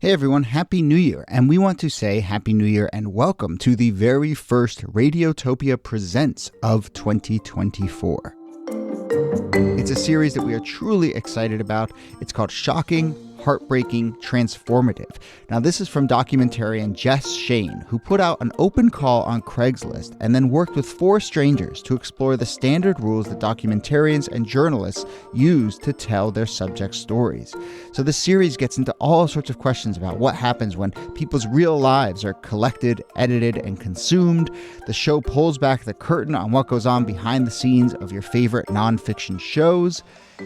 Hey everyone, Happy New Year, and we want to say Happy New Year and welcome to the very first Radiotopia Presents of 2024. It's a series that we are truly excited about. It's called Shocking, Heartbreaking, Transformative. Now, this is from documentarian Jess Shane, who put out an open call on Craigslist and then worked with 4 strangers to explore the standard rules that documentarians and journalists use to tell their subject stories. So the series gets into all sorts of questions about what happens when people's real lives are collected, edited, and consumed. The show pulls back the curtain on what goes on behind the scenes of your favorite nonfiction shows.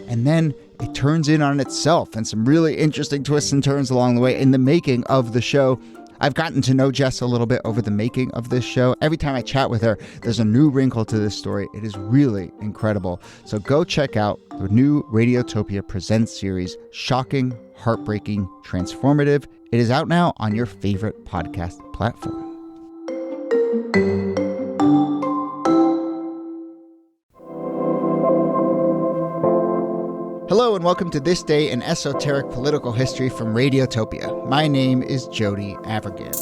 And then it turns in on itself and some really interesting twists and turns along the way in the making of the show. I've gotten to know Jess a little bit over the making of this show. Every time I chat with her, there's a new wrinkle to this story. It is really incredible. So go check out the new Radiotopia Presents series, Shocking, Heartbreaking, Transformative. It is out now on your favorite podcast platform. Hello and welcome to This Day in Esoteric Political History from Radiotopia. My name is Jody Avergan.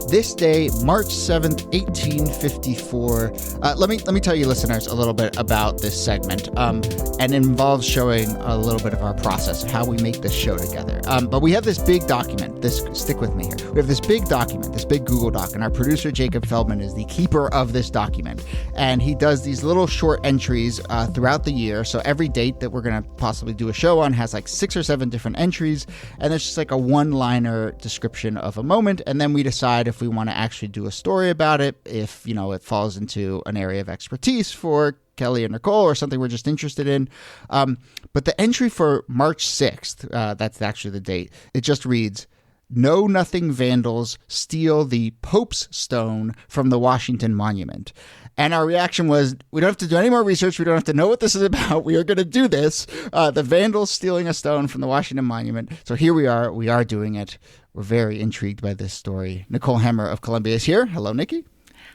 This day, March 7th, 1854. Let me tell you, listeners, a little bit about this segment, and it involves showing a little bit of our process of how we make this show together. But we have this big document. Stick with me here. We have this big document, this big Google Doc, and our producer, Jacob Feldman, is the keeper of this document. And he does these little short entries throughout the year. So every date that we're going to possibly do a show on has like 6 or 7 different entries. And it's just like a one-liner description of a moment. And then we decide if we want to actually do a story about it, if, you know, it falls into an area of expertise for Kellie and Nicole or something we're just interested in. But the entry for March 6th, that's actually the date, it just reads, "Know Nothing Vandals Steal the Pope's Stone from the Washington Monument." And our reaction was, we don't have to do any more research. We don't have to know what this is about. We are going to do this. The Vandals stealing a stone from the Washington Monument. So here we are. We are doing it. We're very intrigued by this story. Nicole Hammer of Columbia is here. Hello, Nikki.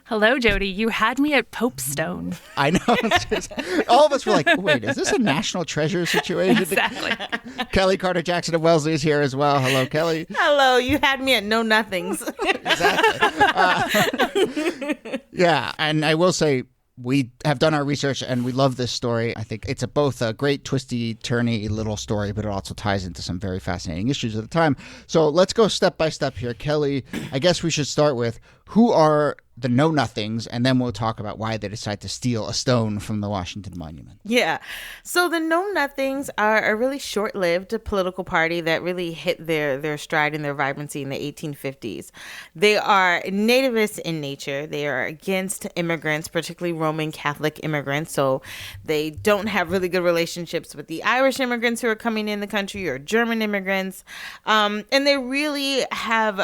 Hello, Jody. You had me at Pope's Stone. I know. All of us were like, wait, is this a national treasure situation? Exactly. Kellie Carter Jackson of Wellesley is here as well. Hello, Kellie. Hello. You had me at Know Nothings. Exactly. Yeah. And I will say, we have done our research and we love this story. I think it's both a great twisty, turny little story, but it also ties into some very fascinating issues at the time. So let's go step by step here. Kellie, I guess we should start with who are the know-nothings, and then we'll talk about why they decide to steal a stone from the Washington Monument. Yeah. So the know-nothings are a really short-lived political party that really hit their stride and their vibrancy in the 1850s. They are nativist in nature. They are against immigrants, particularly Roman Catholic immigrants. So they don't have really good relationships with the Irish immigrants who are coming in the country or German immigrants. And they really have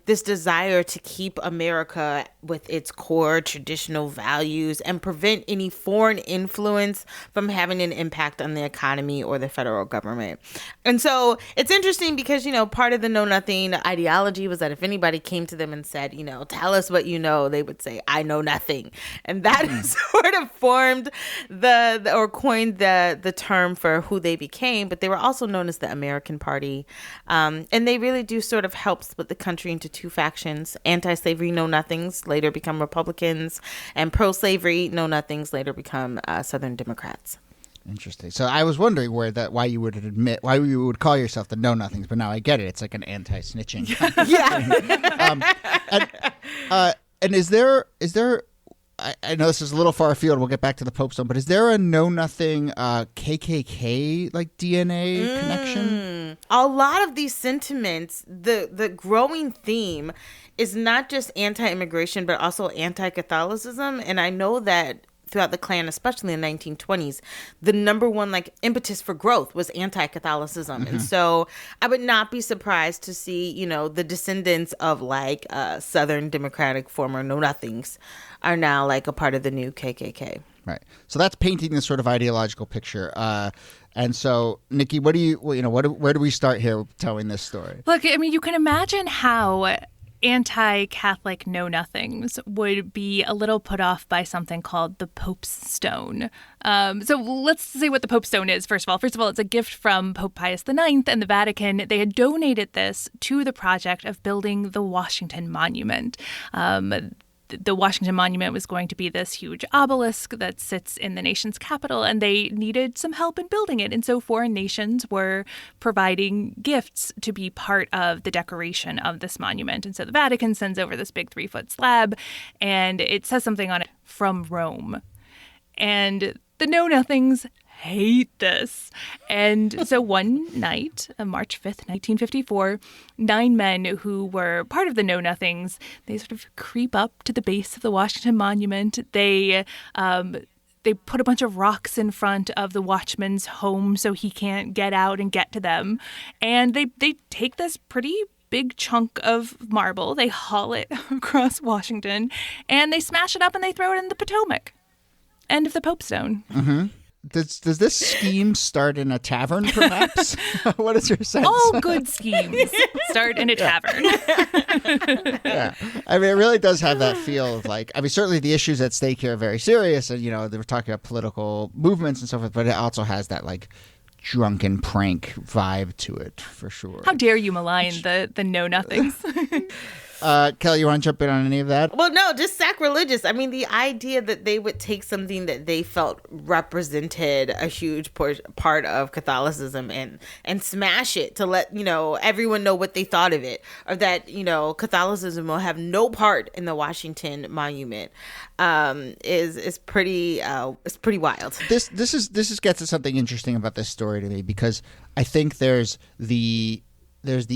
this desire to keep America with its core traditional values and prevent any foreign influence from having an impact on the economy or the federal government. And so it's interesting because, you know, part of the know nothing ideology was that if anybody came to them and said, you know, tell us what you know, they would say, I know nothing. And that sort of formed or coined the term for who they became, but they were also known as the American Party. And they really do sort of help split the country into 2 factions. Anti-slavery know-nothings later become Republicans, and pro-slavery know-nothings later become Southern Democrats. Interesting. So I was wondering why you would call yourself the know-nothings, but now I get it. It's like an anti-snitching. Yeah. And is there? I know this is a little far afield. We'll get back to the Pope Stone, but is there a know-nothing KKK like DNA connection? A lot of these sentiments, the growing theme is not just anti-immigration, but also anti-Catholicism. And I know that throughout the Klan, especially in the 1920s, the number one impetus for growth was anti-Catholicism. Mm-hmm. And so I would not be surprised to see, you know, the descendants of Southern Democratic former know-nothings are now a part of the new KKK. Right. So that's painting this sort of ideological picture. And so, Nikki, where do we start here telling this story? Look, I mean, you can imagine how anti-Catholic know-nothings would be a little put off by something called the Pope's Stone. So let's say what the Pope's Stone is, first of all. First of all, it's a gift from Pope Pius IX and the Vatican. They had donated this to the project of building the Washington Monument. The Washington Monument was going to be this huge obelisk that sits in the nation's capital, and they needed some help in building it. And so foreign nations were providing gifts to be part of the decoration of this monument. And so the Vatican sends over this big 3-foot slab, and it says something on it, "From Rome." And the know-nothings hate this. And so one night, March 5th, 1954, 9 men who were part of the know-nothings, they sort of creep up to the base of the Washington Monument. They put a bunch of rocks in front of the watchman's home so he can't get out and get to them. And they take this pretty big chunk of marble, they haul it across Washington, and they smash it up and they throw it in the Potomac. End of the Pope's Stone. Mm-hmm. Does this scheme start in a tavern, perhaps? What is your sense? All good schemes start in a tavern. Yeah. I mean, it really does have that feel of like, I mean, certainly the issues at stake here are very serious. And, they were talking about political movements and so forth, but it also has that like drunken prank vibe to it for sure. How dare you malign the know-nothings? Kellie, you want to jump in on any of that? Well, no, just sacrilegious. I mean, the idea that they would take something that they felt represented a huge part of Catholicism and smash it to let, everyone know what they thought of it, or that, Catholicism will have no part in the Washington Monument, is pretty wild. This gets to something interesting about this story to me, because I think there's the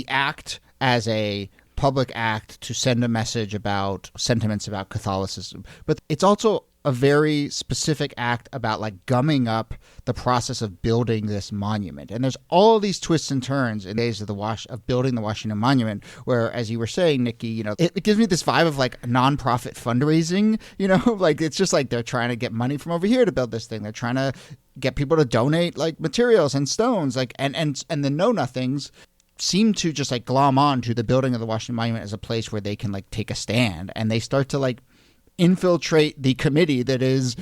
act as a public act to send a message about sentiments about Catholicism, but it's also a very specific act about like gumming up the process of building this monument. And there's all these twists and turns in days of building the Washington Monument, where, as you were saying, Nikki, it gives me this vibe of like nonprofit fundraising, like it's just like they're trying to get money from over here to build this thing. They're trying to get people to donate like materials and stones, like and the know-nothings seem to just like glom on to the building of the Washington Monument as a place where they can like take a stand, and they start to like infiltrate the committee that is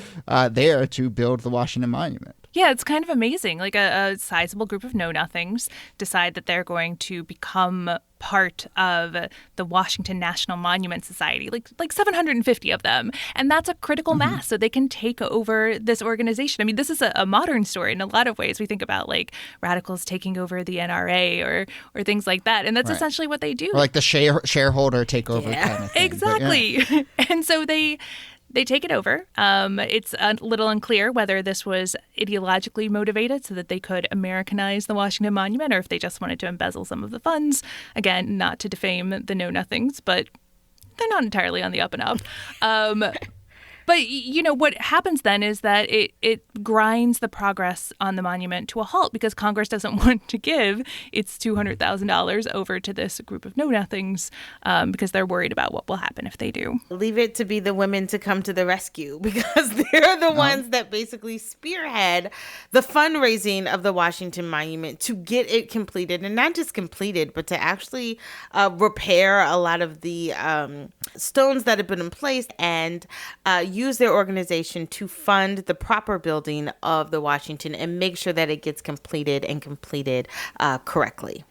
there to build the Washington Monument. Yeah, it's kind of amazing. Like a sizable group of know-nothings decide that they're going to become part of the Washington National Monument Society, like 750 of them. And that's a critical mass, so they can take over this organization. I mean, this is a modern story in a lot of ways. We think about like radicals taking over the NRA or things like that. And that's essentially what they do. Or like the shareholder takeover kind of thing. Exactly. Yeah. And so they take it over. It's a little unclear whether this was ideologically motivated so that they could Americanize the Washington Monument, or if they just wanted to embezzle some of the funds. Again, not to defame the know-nothings, but they're not entirely on the up and up. But, what happens then is that it grinds the progress on the monument to a halt, because Congress doesn't want to give its $200,000 over to this group of know-nothings because they're worried about what will happen if they do. Leave it to be the women to come to the rescue, because they're the ones that basically spearhead the fundraising of the Washington Monument to get it completed, and not just completed, but to actually repair a lot of the stones that have been in place, and use their organization to fund the proper building of the Washington and make sure that it gets completed correctly.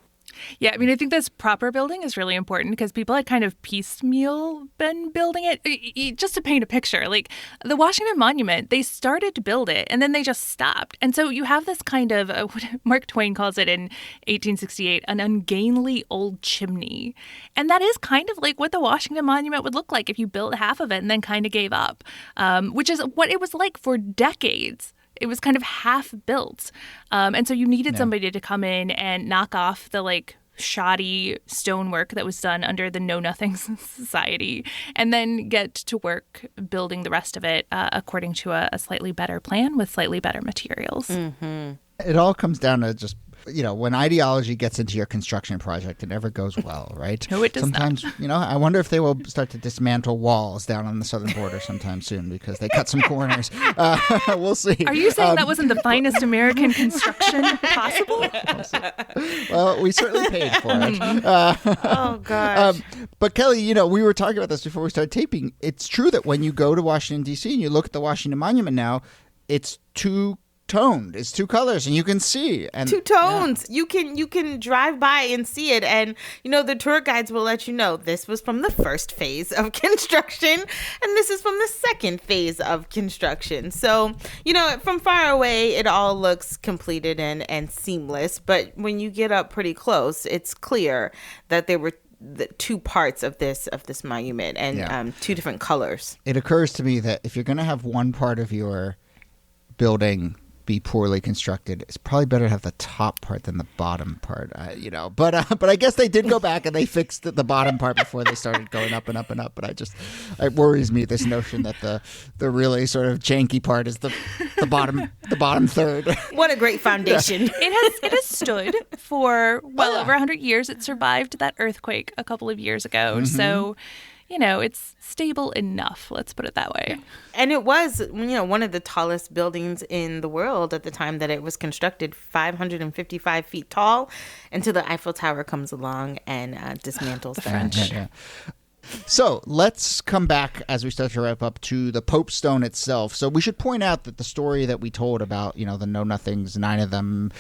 Yeah, I mean, I think this proper building is really important because people had kind of piecemeal been building it. Just to paint a picture, like the Washington Monument, they started to build it and then they just stopped. And so you have this kind of, what Mark Twain calls it in 1868, an ungainly old chimney. And that is kind of like what the Washington Monument would look like if you built half of it and then kind of gave up, which is what it was like for decades. It was kind of half built. And so you needed somebody to come in and knock off the like shoddy stonework that was done under the Know-Nothing Society, and then get to work building the rest of it according to a slightly better plan with slightly better materials. Mm-hmm. It all comes down to just when ideology gets into your construction project, it never goes well, right? No, it does Sometimes, I wonder if they will start to dismantle walls down on the southern border sometime soon because they cut some corners. We'll see. Are you saying that wasn't the finest American construction possible? Well, we certainly paid for it. Oh, gosh. But Kellie, we were talking about this before we started taping. It's true that when you go to Washington, D.C. and you look at the Washington Monument now, it's two-toned. It's two colors, and you can see. And two tones. Yeah. You can drive by and see it. And, the tour guides will let you know this was from the first phase of construction, and this is from the second phase of construction. So, from far away, it all looks completed and seamless. But when you get up pretty close, it's clear that there were the two parts of this monument and two different colors. It occurs to me that if you're going to have one part of your building be poorly constructed, it's probably better to have the top part than the bottom part, But I guess they did go back and they fixed the bottom part before they started going up and up and up. But it worries me, this notion that the really sort of janky part is the bottom third. What a great foundation! It has stood for over 100 years. It survived that earthquake a couple of years ago, so. It's stable enough. Let's put it that way. And it was, one of the tallest buildings in the world at the time that it was constructed, 555 feet tall, until the Eiffel Tower comes along and dismantles the French. Yeah. So let's come back as we start to wrap up to the Pope Stone itself. So we should point out that the story that we told about, the know-nothings, 9 of them,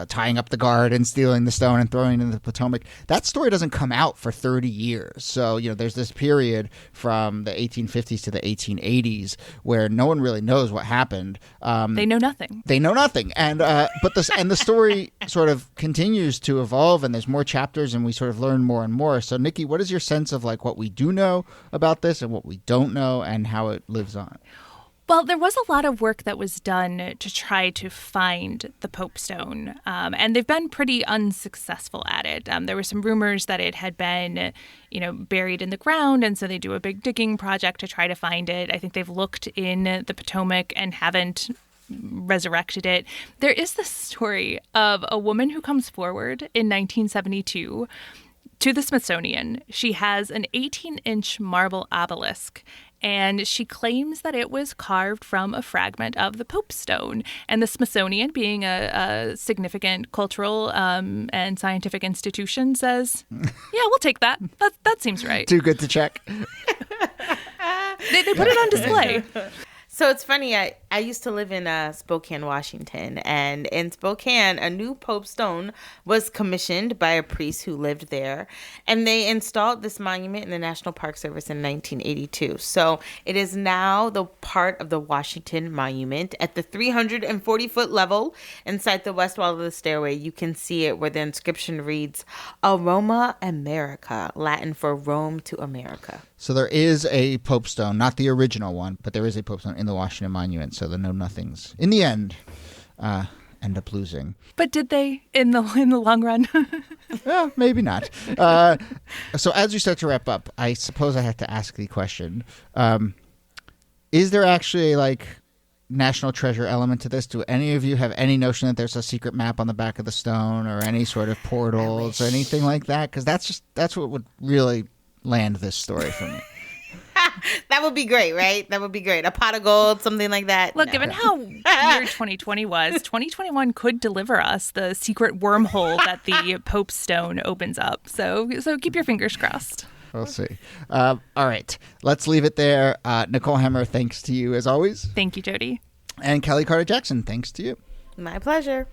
tying up the guard and stealing the stone and throwing it into the Potomac, that story doesn't come out for 30 years. So, there's this period from the 1850s to the 1880s where no one really knows what happened. They know nothing. And the story sort of continues to evolve, and there's more chapters, and we sort of learn more and more. So, NIki, what is your sense of what we do know about this and what we don't know and how it lives on? Well, there was a lot of work that was done to try to find the Pope Stone, and they've been pretty unsuccessful at it. There were some rumors that it had been, buried in the ground, and so they do a big digging project to try to find it. I think they've looked in the Potomac and haven't resurrected it. There is this story of a woman who comes forward in 1972 to the Smithsonian. She has an 18-inch marble obelisk, and she claims that it was carved from a fragment of the Pope Stone. And the Smithsonian, being a significant cultural and scientific institution, says, yeah, we'll take that. That seems right. Too good to check. They put it on display. So it's funny, I used to live in Spokane, Washington, and in Spokane, a new Pope Stone was commissioned by a priest who lived there, and they installed this monument in the National Park Service in 1982. So it is now the part of the Washington Monument at the 340-foot level inside the west wall of the stairway. You can see it where the inscription reads, Aroma America, Latin for Rome to America. So there is a Pope Stone, not the original one, but there is a Pope Stone in the Washington Monument. So the know-nothings, in the end, end up losing. But did they in the long run? Well, maybe not. So as we start to wrap up, I suppose I have to ask the question: is there actually national treasure element to this? Do any of you have any notion that there's a secret map on the back of the stone, or any sort of portals or anything like that? Because that's what would really land this story for me. That would be great, right? That would be great. A pot of gold, something like that. Look, given how weird 2020 was, 2021 could deliver us the secret wormhole that the Pope Stone opens up. So keep your fingers crossed. We'll see. All right. Let's leave it there. Nicole Hemmer, thanks to you as always. Thank you, Jody. And Kellie Carter-Jackson, thanks to you. My pleasure.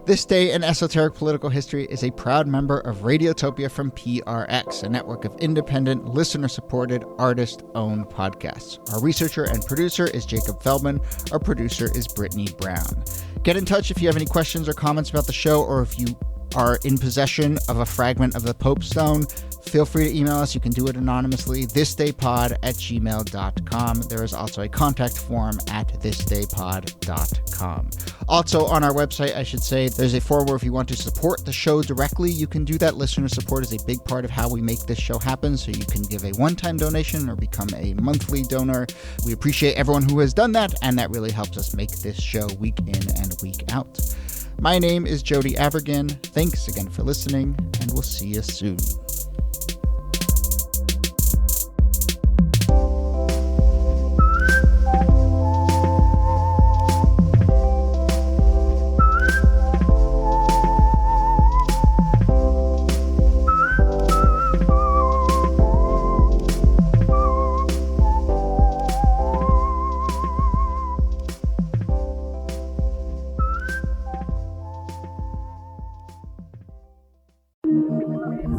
This Day in Esoteric Political History is a proud member of Radiotopia from PRX, a network of independent, listener-supported, artist-owned podcasts. Our researcher and producer is Jacob Feldman. Our producer is Brittany Brown. Get in touch if you have any questions or comments about the show, or if you are in possession of a fragment of the Pope Stone. Feel free to email us. You can do it anonymously, thisdaypod@gmail.com. There is also a contact form at thisdaypod.com. Also on our website, I should say, there's a form where if you want to support the show directly, you can do that. Listener support is a big part of how we make this show happen, so you can give a one-time donation or become a monthly donor. We appreciate everyone who has done that, and that really helps us make this show week in and week out. My name is Jody Avergan. Thanks again for listening, and we'll see you soon.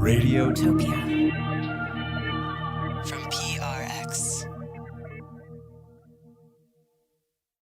Radiotopia.